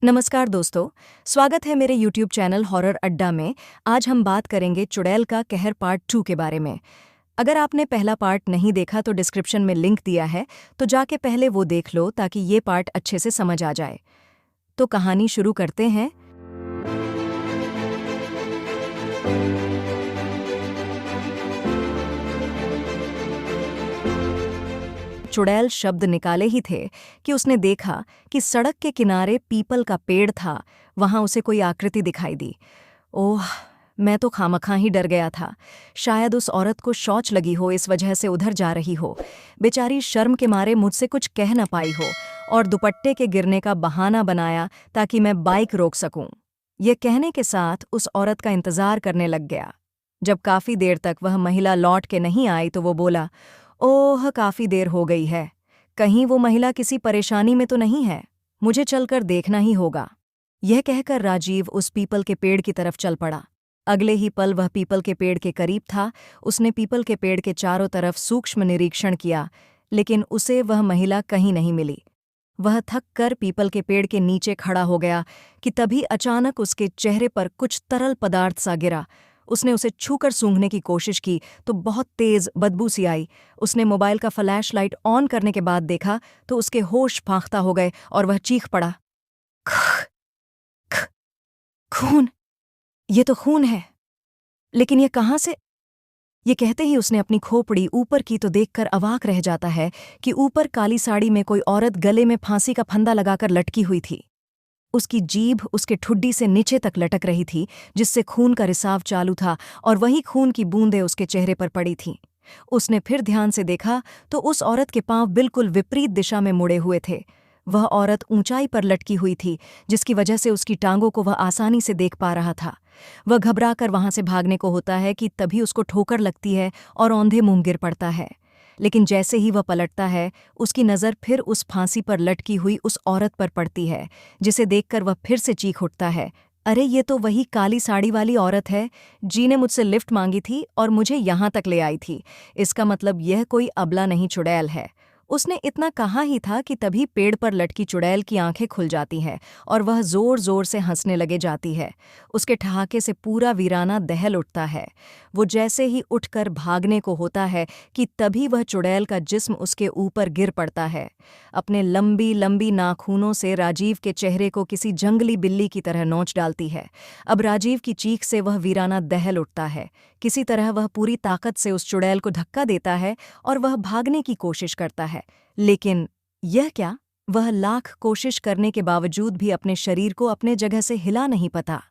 नमस्कार दोस्तों, स्वागत है मेरे YouTube चैनल हॉरर अड्डा में। आज हम बात करेंगे चुड़ैल का कहर पार्ट 2 के बारे में। अगर आपने पहला पार्ट नहीं देखा तो डिस्क्रिप्शन में लिंक दिया है, तो जाके पहले वो देख लो ताकि ये पार्ट अच्छे से समझ आ जाए। तो कहानी शुरू करते हैं। चुड़ैल शब्द निकाले ही थे कि उसने देखा कि सड़क के किनारे पीपल का पेड़ था। वहां उसे कोई आकृति दिखाई दी। ओह, मैं तो खामखा ही डर गया था। शायद उस औरत को शौच लगी हो, इस वजह से उधर जा रही हो। बेचारी शर्म के मारे मुझसे कुछ कह न पाई हो और दुपट्टे के गिरने का बहाना बनाया ताकि मैं बाइक रोक सकूं। ये कहने के साथ उस औरत का इंतजार करने लग गया। जब काफी देर तक वह महिला लौट के नहीं आई तो वो बोला, ओह, काफी देर हो गई है। कहीं वो महिला किसी परेशानी में तो नहीं है? मुझे चलकर देखना ही होगा। यह कहकर राजीव उस पीपल के पेड़ की तरफ चल पड़ा। अगले ही पल वह पीपल के पेड़ के करीब था। उसने पीपल के पेड़ के चारों तरफ सूक्ष्म निरीक्षण किया, लेकिन उसे वह महिला कहीं नहीं मिली। वह थक कर पीपल के पेड़ के नीचे खड़ा हो गया कि तभी अचानक उसके चेहरे पर कुछ तरल पदार्थ सा गिरा। उसने उसे छूकर सूंघने की कोशिश की तो बहुत तेज बदबू सी आई। उसने मोबाइल का फ्लैश लाइट ऑन करने के बाद देखा तो उसके होश फाख्ता हो गए और वह चीख पड़ा, "ख, ख, खून! ये तो खून है, लेकिन ये कहाँ से?" ये कहते ही उसने अपनी खोपड़ी ऊपर की तो देखकर अवाक रह जाता है कि ऊपर काली साड़ी में कोई औरत गले में फांसी का फंदा लगाकर लटकी हुई थी। उसकी जीभ उसके ठुड्डी से नीचे तक लटक रही थी, जिससे खून का रिसाव चालू था और वही खून की बूंदें उसके चेहरे पर पड़ी थीं। उसने फिर ध्यान से देखा तो उस औरत के पांव बिल्कुल विपरीत दिशा में मुड़े हुए थे। वह औरत ऊंचाई पर लटकी हुई थी, जिसकी वजह से उसकी टांगों को वह आसानी से देख पा रहा था। वह घबराकर वहां से भागने को होता है कि तभी उसको ठोकर लगती है और औंधे मुंह गिर पड़ता है। लेकिन जैसे ही वह पलटता है, उसकी नज़र फिर उस फांसी पर लटकी हुई उस औरत पर पड़ती है, जिसे देखकर वह फिर से चीख उठता है, अरे ये तो वही काली साड़ी वाली औरत है जिने मुझसे लिफ्ट मांगी थी और मुझे यहाँ तक ले आई थी। इसका मतलब यह कोई अबला नहीं, चुड़ैल है। उसने इतना कहा ही था कि तभी पेड़ पर लटकी चुड़ैल की आंखें खुल जाती हैं और वह जोर जोर से हंसने लगे जाती है। उसके ठहाके से पूरा वीराना दहल उठता है। वो जैसे ही उठकर भागने को होता है कि तभी वह चुड़ैल का जिस्म उसके ऊपर गिर पड़ता है। अपने लंबी लंबी नाखूनों से राजीव के चेहरे को किसी जंगली बिल्ली की तरह नोच डालती है। अब राजीव की चीख से वह वीराना दहल उठता है। किसी तरह वह पूरी ताकत से उस चुड़ैल को धक्का देता है और वह भागने की कोशिश करता है। लेकिन यह क्या, वह लाख कोशिश करने के बावजूद भी अपने शरीर को अपने जगह से हिला नहीं पाता।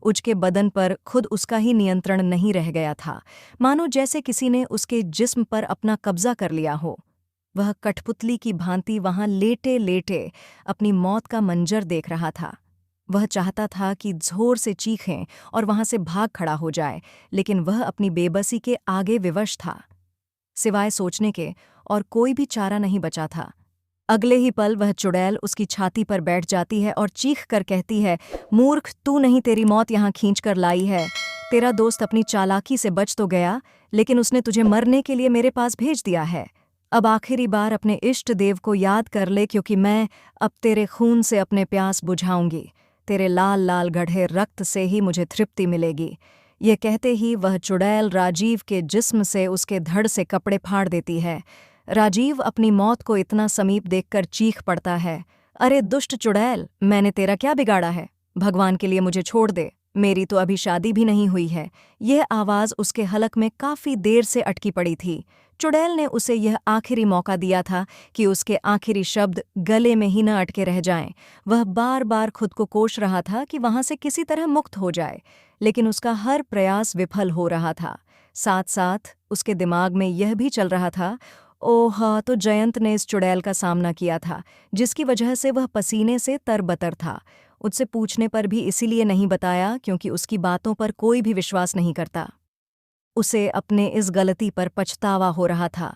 उसके बदन पर खुद उसका ही नियंत्रण नहीं रह गया था, मानो जैसे किसी ने उसके जिस्म पर अपना कब्जा कर लिया हो। वह कठपुतली की भांति वहां लेटे लेटे अपनी मौत का मंजर देख रहा था। वह चाहता था कि जोर से चीखें और वहां से भाग खड़ा हो जाए, लेकिन वह अपनी बेबसी के आगे विवश था। सिवाय सोचने के और कोई भी चारा नहीं बचा था। अगले ही पल वह चुड़ैल उसकी छाती पर बैठ जाती है और चीख कर कहती है, मूर्ख, तू नहीं, तेरी मौत यहाँ खींच कर लाई है। तेरा दोस्त अपनी चालाकी से बच तो गया, लेकिन उसने तुझे मरने के लिए मेरे पास भेज दिया है। अब आखिरी बार अपने इष्ट देव को याद कर ले, क्योंकि मैं अब तेरे खून से अपने प्यास बुझाऊंगी। तेरे लाल लाल गढ़े रक्त से ही मुझे तृप्ति मिलेगी। ये कहते ही वह चुड़ैल राजीव के जिस्म से उसके धड़ से कपड़े फाड़ देती है। राजीव अपनी मौत को इतना समीप देखकर चीख पड़ता है, अरे दुष्ट चुड़ैल, मैंने तेरा क्या बिगाड़ा है? भगवान के लिए मुझे छोड़ दे, मेरी तो अभी शादी भी नहीं हुई है। यह आवाज़ उसके हलक में काफ़ी देर से अटकी पड़ी थी। चुड़ैल ने उसे यह आखिरी मौका दिया था कि उसके आखिरी शब्द गले में ही न अटके रह जाएं। वह बार बार खुद को कोस रहा था कि वहां से किसी तरह मुक्त हो जाए, लेकिन उसका हर प्रयास विफल हो रहा था। साथ साथ उसके दिमाग में यह भी चल रहा था, ओह हाँ, तो जयंत ने इस चुड़ैल का सामना किया था, जिसकी वजह से वह पसीने से तरबतर था। उससे पूछने पर भी इसीलिए नहीं बताया क्योंकि उसकी बातों पर कोई भी विश्वास नहीं करता। उसे अपने इस गलती पर पछतावा हो रहा था।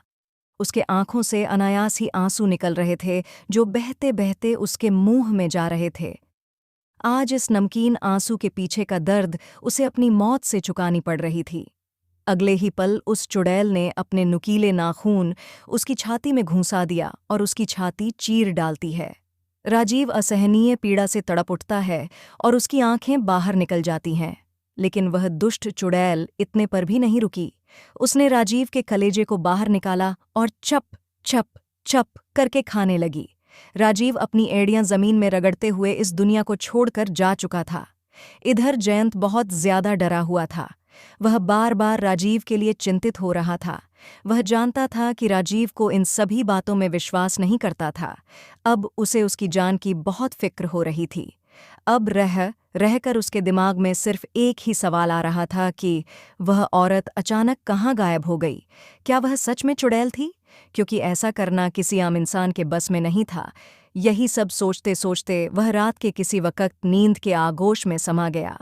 उसके आंखों से अनायास ही आंसू निकल रहे थे, जो बहते बहते उसके मुंह में जा रहे थे। आज इस नमकीन आंसू के पीछे का दर्द उसे अपनी मौत से चुकानी पड़ रही थी। अगले ही पल उस चुड़ैल ने अपने नुकीले नाखून उसकी छाती में घुसा दिया और उसकी छाती चीर डालती है। राजीव असहनीय पीड़ा से तड़प उठता है और उसकी आंखें बाहर निकल जाती हैं। लेकिन वह दुष्ट चुड़ैल इतने पर भी नहीं रुकी। उसने राजीव के कलेजे को बाहर निकाला और चप चप चप करके खाने लगी। राजीव अपनी एड़ियां जमीन में रगड़ते हुए इस दुनिया को छोड़कर जा चुका था। इधर जयंत बहुत ज्यादा डरा हुआ था। वह बार बार राजीव के लिए चिंतित हो रहा था। वह जानता था कि राजीव को इन सभी बातों में विश्वास नहीं करता था। अब उसे उसकी जान की बहुत फिक्र हो रही थी। अब रहकर उसके दिमाग में सिर्फ एक ही सवाल आ रहा था कि वह औरत अचानक कहाँ गायब हो गई। क्या वह सच में चुड़ैल थी? क्योंकि ऐसा करना किसी आम इंसान के बस में नहीं था। यही सब सोचते सोचते वह रात के किसी वक्त नींद के आगोश में समा गया।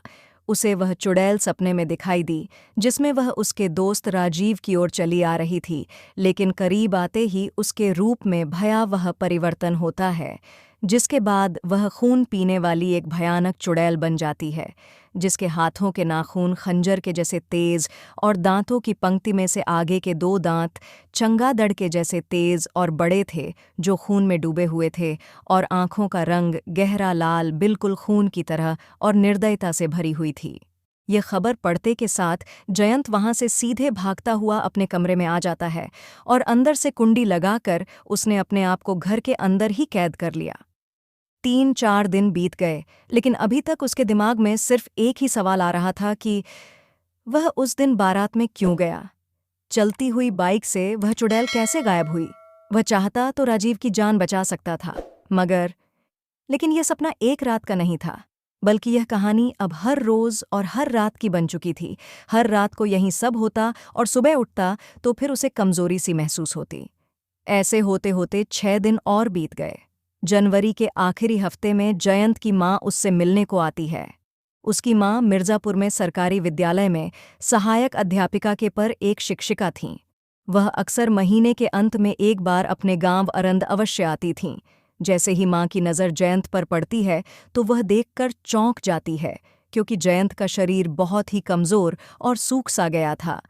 उसे वह चुड़ैल सपने में दिखाई दी, जिसमें वह उसके दोस्त राजीव की ओर चली आ रही थी। लेकिन करीब आते ही उसके रूप में भयावह परिवर्तन होता है, जिसके बाद वह खून पीने वाली एक भयानक चुड़ैल बन जाती है, जिसके हाथों के नाखून खंजर के जैसे तेज और दांतों की पंक्ति में से आगे के 2 दांत चंगादड़ के जैसे तेज और बड़े थे, जो खून में डूबे हुए थे, और आंखों का रंग गहरा लाल, बिल्कुल खून की तरह और निर्दयता से भरी हुई थी। ये खबर पढ़ते के साथ जयंत वहां से सीधे भागता हुआ अपने कमरे में आ जाता है और अंदर से कुंडी लगाकर उसने अपने आप को घर के अंदर ही कैद कर लिया। 3-4 दिन बीत गए, लेकिन अभी तक उसके दिमाग में सिर्फ एक ही सवाल आ रहा था कि वह उस दिन बारात में क्यों गया। चलती हुई बाइक से वह चुड़ैल कैसे गायब हुई? वह चाहता तो राजीव की जान बचा सकता था, लेकिन यह सपना एक रात का नहीं था, बल्कि यह कहानी अब हर रोज और हर रात की बन चुकी थी। हर रात को यही सब होता और सुबह उठता तो फिर उसे कमजोरी सी महसूस होती। ऐसे होते होते 6 दिन और बीत गए। जनवरी के आखिरी हफ्ते में जयंत की माँ उससे मिलने को आती है। उसकी माँ मिर्जापुर में सरकारी विद्यालय में सहायक अध्यापिका के पर एक शिक्षिका थीं। वह अक्सर महीने के अंत में एक बार अपने गांव अरंद अवश्य आती थीं। जैसे ही माँ की नज़र जयंत पर पड़ती है तो वह देखकर चौंक जाती है, क्योंकि जयंत का शरीर बहुत ही कमज़ोर और सूख सा गया था।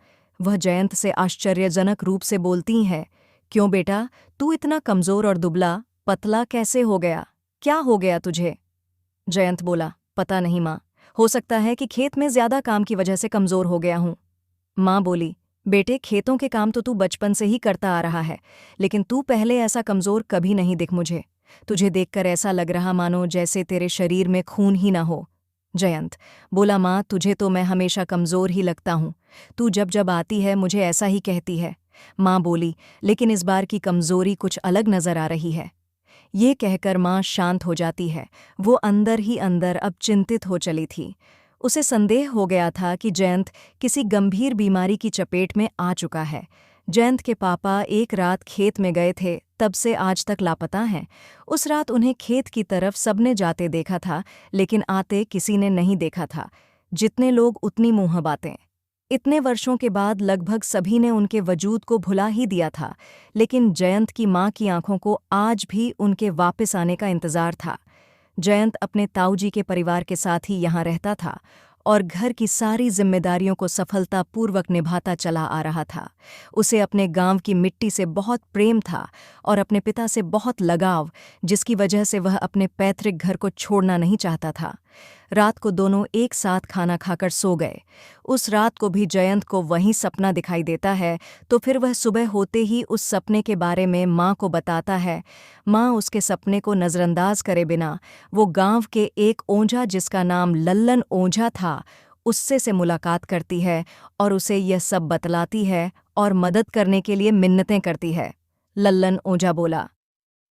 वह जयंत से आश्चर्यजनक रूप से बोलती हैं, "क्यों बेटा, तू इतना कमज़ोर और दुबला पतला कैसे हो गया? क्या हो गया तुझे?" जयंत बोला, "पता नहीं माँ, हो सकता है कि खेत में ज्यादा काम की वजह से कमजोर हो गया हूं।" माँ बोली, "बेटे, खेतों के काम तो तू बचपन से ही करता आ रहा है, लेकिन तू पहले ऐसा कमजोर कभी नहीं दिख मुझे। तुझे देखकर ऐसा लग रहा मानो जैसे तेरे शरीर में खून ही ना हो।" जयंत बोला, "माँ, तुझे तो मैं हमेशा कमजोर ही लगता हूँ। तू जब जब आती है मुझे ऐसा ही कहती है।" माँ बोली, "लेकिन इस बार की कमजोरी कुछ अलग नजर आ रही है।" ये कहकर माँ शांत हो जाती है। वो अंदर ही अंदर अब चिंतित हो चली थी। उसे संदेह हो गया था कि जयंत किसी गंभीर बीमारी की चपेट में आ चुका है। जयंत के पापा एक रात खेत में गए थे, तब से आज तक लापता हैं। उस रात उन्हें खेत की तरफ सबने जाते देखा था, लेकिन आते किसी ने नहीं देखा था। जितने लोग उतनी मुँह बातें। इतने वर्षों के बाद लगभग सभी ने उनके वजूद को भुला ही दिया था, लेकिन जयंत की माँ की आंखों को आज भी उनके वापस आने का इंतजार था। जयंत अपने ताऊजी के परिवार के साथ ही यहाँ रहता था और घर की सारी जिम्मेदारियों को सफलतापूर्वक निभाता चला आ रहा था। उसे अपने गांव की मिट्टी से बहुत प्रेम था और अपने पिता से बहुत लगाव, जिसकी वजह से वह अपने पैतृक घर को छोड़ना नहीं चाहता था। रात को दोनों एक साथ खाना खाकर सो गए। उस रात को भी जयंत को वही सपना दिखाई देता है, तो फिर वह सुबह होते ही उस सपने के बारे में माँ को बताता है। माँ उसके सपने को नज़रअंदाज करे बिना वो गांव के एक ओंझा, जिसका नाम लल्लन ओंझा था, उससे से मुलाकात करती है और उसे यह सब बतलाती है और मदद करने के लिए मिन्नतें करती है। लल्लन ओंझा बोला,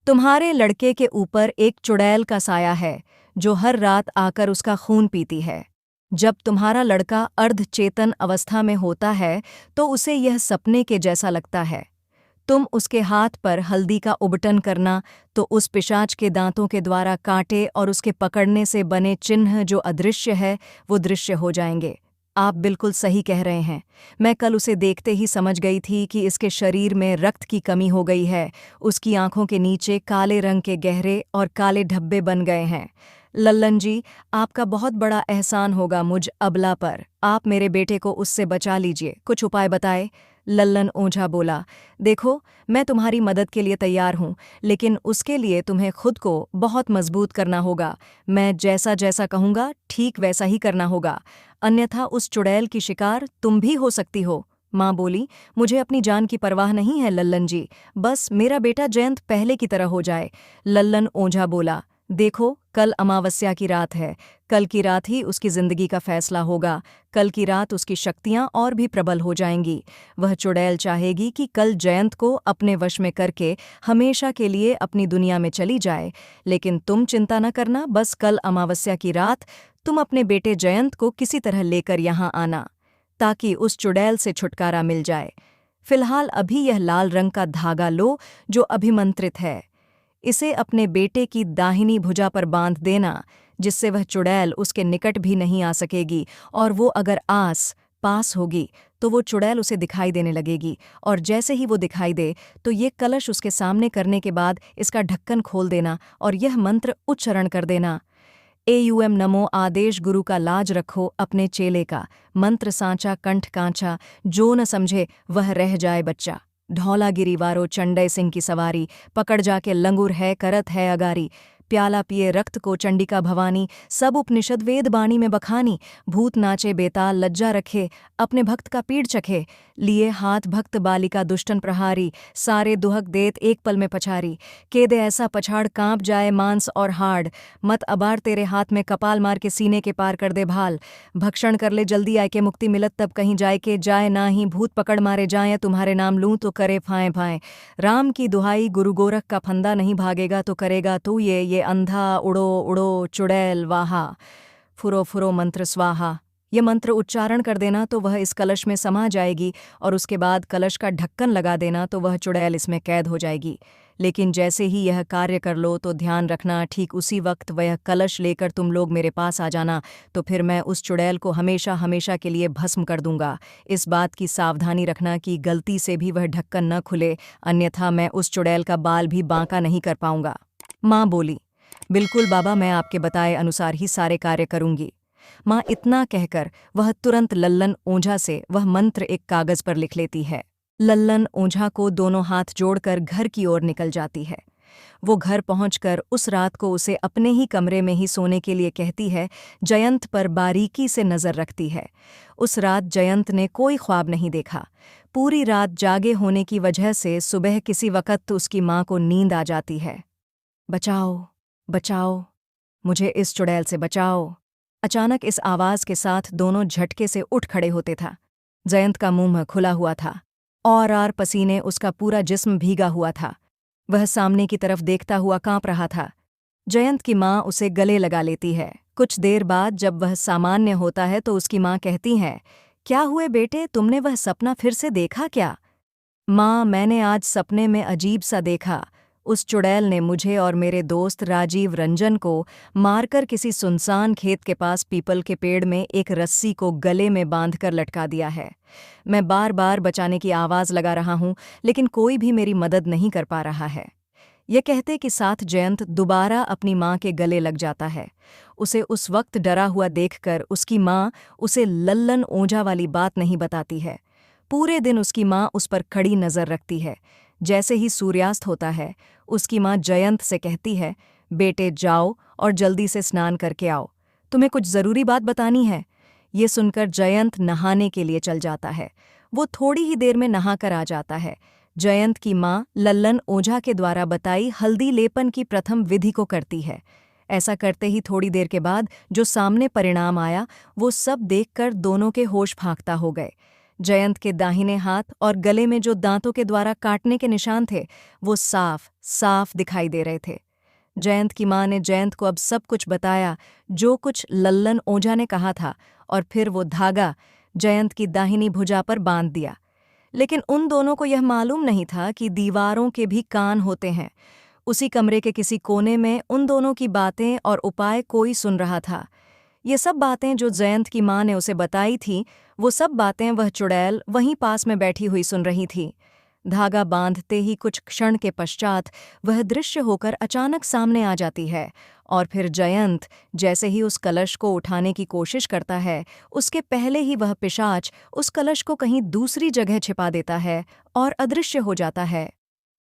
"तुम्हारे लड़के के ऊपर एक चुड़ैल का साया है, जो हर रात आकर उसका खून पीती है। जब तुम्हारा लड़का अर्धचेतन अवस्था में होता है तो उसे यह सपने के जैसा लगता है। तुम उसके हाथ पर हल्दी का उबटन करना तो उस पिशाच के दांतों के द्वारा कांटे और उसके पकड़ने से बने चिन्ह जो अदृश्य है वो दृश्य हो जाएंगे। आप बिल्कुल सही कह रहे हैं। मैं कल उसे देखते ही समझ गई थी कि इसके शरीर में रक्त की कमी हो गई है। उसकी आंखों के नीचे काले रंग के गहरे और काले धब्बे बन गए हैं। लल्लन जी, आपका बहुत बड़ा एहसान होगा मुझ अबला पर। आप मेरे बेटे को उससे बचा लीजिए, कुछ उपाय बताए।" लल्लन ओझा बोला, देखो, मैं तुम्हारी मदद के लिए तैयार हूँ, लेकिन उसके लिए तुम्हें खुद को बहुत मजबूत करना होगा। मैं जैसा जैसा कहूँगा ठीक वैसा ही करना होगा, अन्यथा उस चुड़ैल की शिकार तुम भी हो सकती हो। माँ बोली, मुझे अपनी जान की परवाह नहीं है लल्लन जी, बस मेरा बेटा जयंत पहले की तरह हो जाए। लल्लन ओझा बोला, देखो, कल अमावस्या की रात है, कल की रात ही उसकी जिंदगी का फैसला होगा, कल की रात उसकी शक्तियां और भी प्रबल हो जाएंगी। वह चुड़ैल चाहेगी कि कल जयंत को अपने वश में करके हमेशा के लिए अपनी दुनिया में चली जाए, लेकिन तुम चिंता न करना, बस कल अमावस्या की रात तुम अपने बेटे जयंत को किसी तरह लेकर यहाँ आना, ताकि उस चुड़ैल से छुटकारा मिल जाए। फिलहाल अभी यह लाल रंग का धागा लो जो अभिमंत्रित है, इसे अपने बेटे की दाहिनी भुजा पर बांध देना, जिससे वह चुड़ैल उसके निकट भी नहीं आ सकेगी, और वो अगर पास होगी तो वो चुड़ैल उसे दिखाई देने लगेगी, और जैसे ही वो दिखाई दे तो ये कलश उसके सामने करने के बाद इसका ढक्कन खोल देना और यह मंत्र उच्चारण कर देना, एयुएम नमो, आदेश गुरु का लाज रखो अपने चेले का, मंत्र सांचा कंठ कांचा, जो न समझे वह रह जाए बच्चा। ढौलागिरी वारो चंडय सिंह की सवारी, पकड़ जाके लंगूर है करत है अगारी, प्याला पिए रक्त को चंडिका भवानी, सब उपनिषद वेद बाणी में बखानी, भूत नाचे बेताल लज्जा रखे, अपने भक्त का पीड़ चखे, लिए हाथ भक्त बालिका दुष्टन प्रहारी, सारे दुहक देत एक पल में पछारी, के दे ऐसा पछाड़ कांप जाए मांस और हाड़, मत अबार तेरे हाथ में कपाल मार के सीने के पार कर दे भाल, भक्षण कर ले जल्दी आय के मुक्ति मिलत तब कहीं जाए के जाए ना ही, भूत पकड़ मारे जाए तुम्हारे नाम लूं तो करे फाएं फाएं, राम की दुहाई गुरु गोरख का फंदा नहीं भागेगा तो करेगा तू ये अंधा, उड़ो उड़ो चुड़ैल वाहा, फुरो फुरो मंत्र स्वाहा। ये मंत्र उच्चारण कर देना तो वह इस कलश में समा जाएगी, और उसके बाद कलश का ढक्कन लगा देना तो वह चुड़ैल इसमें कैद हो जाएगी। लेकिन जैसे ही यह कार्य कर लो तो ध्यान रखना, ठीक उसी वक्त वह कलश लेकर तुम लोग मेरे पास आ जाना, तो फिर मैं उस चुड़ैल को हमेशा हमेशा के लिए भस्म कर दूंगा। इस बात की सावधानी रखना कि गलती से भी वह ढक्कन न खुले, अन्यथा मैं उस चुड़ैल का बाल भी बांका नहीं कर पाऊंगा। माँ बोली, बिल्कुल बाबा, मैं आपके बताए अनुसार ही सारे कार्य करूंगी। माँ इतना कहकर वह तुरंत लल्लन ओझा से वह मंत्र एक कागज पर लिख लेती है। लल्लन ओझा को दोनों हाथ जोड़कर घर की ओर निकल जाती है। वो घर पहुंचकर उस रात को उसे अपने ही कमरे में ही सोने के लिए कहती है, जयंत पर बारीकी से नजर रखती है। उस रात जयंत ने कोई ख्वाब नहीं देखा। पूरी रात जागे होने की वजह से सुबह किसी वक्त उसकी माँ को नींद आ जाती है। बचाओ, बचाओ, मुझे इस चुड़ैल से बचाओ। अचानक इस आवाज के साथ दोनों झटके से उठ खड़े होते था। जयंत का मुंह खुला हुआ था और पसीने उसका पूरा जिस्म भीगा हुआ था। वह सामने की तरफ देखता हुआ कांप रहा था। जयंत की माँ उसे गले लगा लेती है। कुछ देर बाद जब वह सामान्य होता है तो उसकी माँ कहती है, क्या हुए बेटे, तुमने वह सपना फिर से देखा क्या? माँ, मैंने आज सपने में अजीब सा देखा। उस चुड़ैल ने मुझे और मेरे दोस्त राजीव रंजन को मारकर किसी सुनसान खेत के पास पीपल के पेड़ में एक रस्सी को गले में बांधकर लटका दिया है। मैं बार बार बचाने की आवाज़ लगा रहा हूँ, लेकिन कोई भी मेरी मदद नहीं कर पा रहा है। ये कहते कि साथ जयंत दोबारा अपनी माँ के गले लग जाता है। उसे उस वक्त डरा हुआ देखकर उसकी माँ उसे लल्लन ओझा वाली बात नहीं बताती है। पूरे दिन उसकी माँ उस पर कड़ी नज़र रखती है। जैसे ही सूर्यास्त होता है, उसकी माँ जयंत से कहती है, बेटे जाओ और जल्दी से स्नान करके आओ, तुम्हें कुछ ज़रूरी बात बतानी है। ये सुनकर जयंत नहाने के लिए चल जाता है। वो थोड़ी ही देर में नहाकर आ जाता है। जयंत की माँ लल्लन ओझा के द्वारा बताई हल्दी लेपन की प्रथम विधि को करती है। ऐसा करते ही थोड़ी देर के बाद जो सामने परिणाम आया, वो सब देखकर दोनों के होश फांकता हो गए। जयंत के दाहिने हाथ और गले में जो दांतों के द्वारा काटने के निशान थे, वो साफ साफ दिखाई दे रहे थे। जयंत की माँ ने जयंत को अब सब कुछ बताया, जो कुछ लल्लन ओझा ने कहा था, और फिर वो धागा जयंत की दाहिनी भुजा पर बांध दिया। लेकिन उन दोनों को यह मालूम नहीं था कि दीवारों के भी कान होते हैं। उसी कमरे के किसी कोने में उन दोनों की बातें और उपाय कोई सुन रहा था। ये सब बातें जो जयंत की माँ ने उसे बताई थी, वो सब बातें वह चुड़ैल वहीं पास में बैठी हुई सुन रही थी। धागा बांधते ही कुछ क्षण के पश्चात वह दृश्य होकर अचानक सामने आ जाती है, और फिर जयंत जैसे ही उस कलश को उठाने की कोशिश करता है, उसके पहले ही वह पिशाच उस कलश को कहीं दूसरी जगह छिपा देता है और अदृश्य हो जाता है।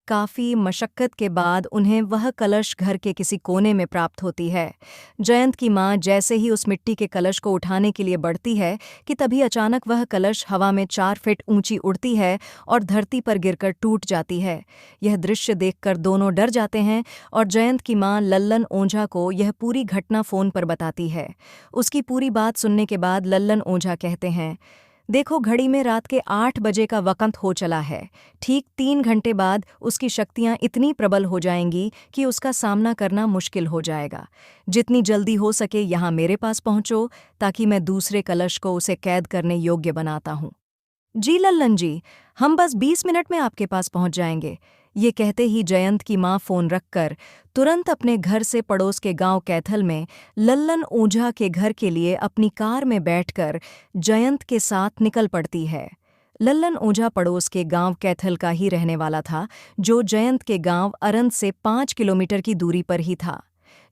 काफी मशक्कत के बाद उन्हें वह कलश घर के किसी कोने में प्राप्त होती है। जयंत की माँ जैसे ही उस मिट्टी के कलश को उठाने के लिए बढ़ती है कि तभी अचानक वह कलश हवा में 4 फीट ऊंची उड़ती है और धरती पर गिरकर टूट जाती है। यह दृश्य देखकर दोनों डर जाते हैं और जयंत की माँ लल्लन ओझा को यह पूरी घटना फोन पर बताती है। उसकी पूरी बात सुनने के बाद लल्लन ओझा कहते हैं, देखो घड़ी में रात के 8 बजे का वक़्त हो चला है। ठीक 3 घंटे बाद उसकी शक्तियां इतनी प्रबल हो जाएंगी कि उसका सामना करना मुश्किल हो जाएगा। जितनी जल्दी हो सके यहाँ मेरे पास पहुंचो ताकि मैं दूसरे कलश को उसे कैद करने योग्य बनाता हूँ। जी लल्लन जी, हम बस 20 मिनट में आपके पास पहुंच जाएंगे। ये कहते ही जयंत की माँ फोन रखकर तुरंत अपने घर से पड़ोस के गांव कैथल में लल्लन ओझा के घर के लिए अपनी कार में बैठकर जयंत के साथ निकल पड़ती है। लल्लन ओझा पड़ोस के गांव कैथल का ही रहने वाला था, जो जयंत के गांव अरंत से 5 किलोमीटर की दूरी पर ही था।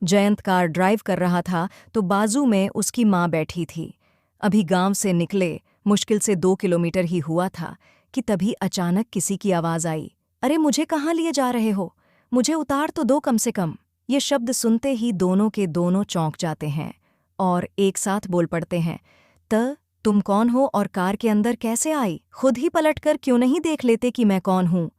जयंत कार ड्राइव कर रहा था तो बाजू में उसकी माँ बैठी थी। अभी गांव से निकले मुश्किल से 2 किलोमीटर ही हुआ था कि तभी अचानक किसी की आवाज़ आई, अरे मुझे कहाँ लिए जा रहे हो? मुझे उतार तो दो कम से कम। ये शब्द सुनते ही दोनों के दोनों चौंक जाते हैं और एक साथ बोल पड़ते हैं, तुम कौन हो और कार के अंदर कैसे आई? खुद ही पलटकर क्यों नहीं देख लेते कि मैं कौन हूँ?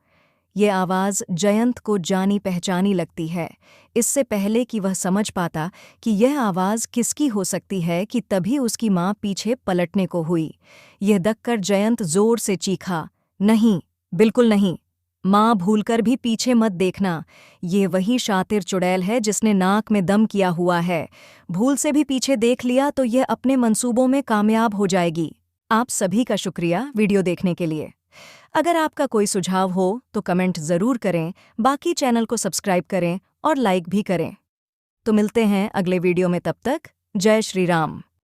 ये आवाज़ जयंत को जानी पहचानी लगती है। इससे पहले कि वह समझ पाता कि यह आवाज़ किसकी हो सकती है कि तभी उसकी माँ पीछे पलटने को हुई। यह देखकर जयंत जोर से चीखा, नहीं, बिल्कुल नहीं। माँ भूलकर भी पीछे मत देखना। ये वही शातिर चुड़ैल है जिसने नाक में दम किया हुआ है। भूल से भी पीछे देख लिया तो यह अपने मंसूबों में कामयाब हो जाएगी। आप सभी का शुक्रिया वीडियो देखने के लिए। अगर आपका कोई सुझाव हो तो कमेंट ज़रूर करें, बाकी चैनल को सब्सक्राइब करें और लाइक भी करें। तो मिलते हैं अगले वीडियो में, तब तक जय श्री राम।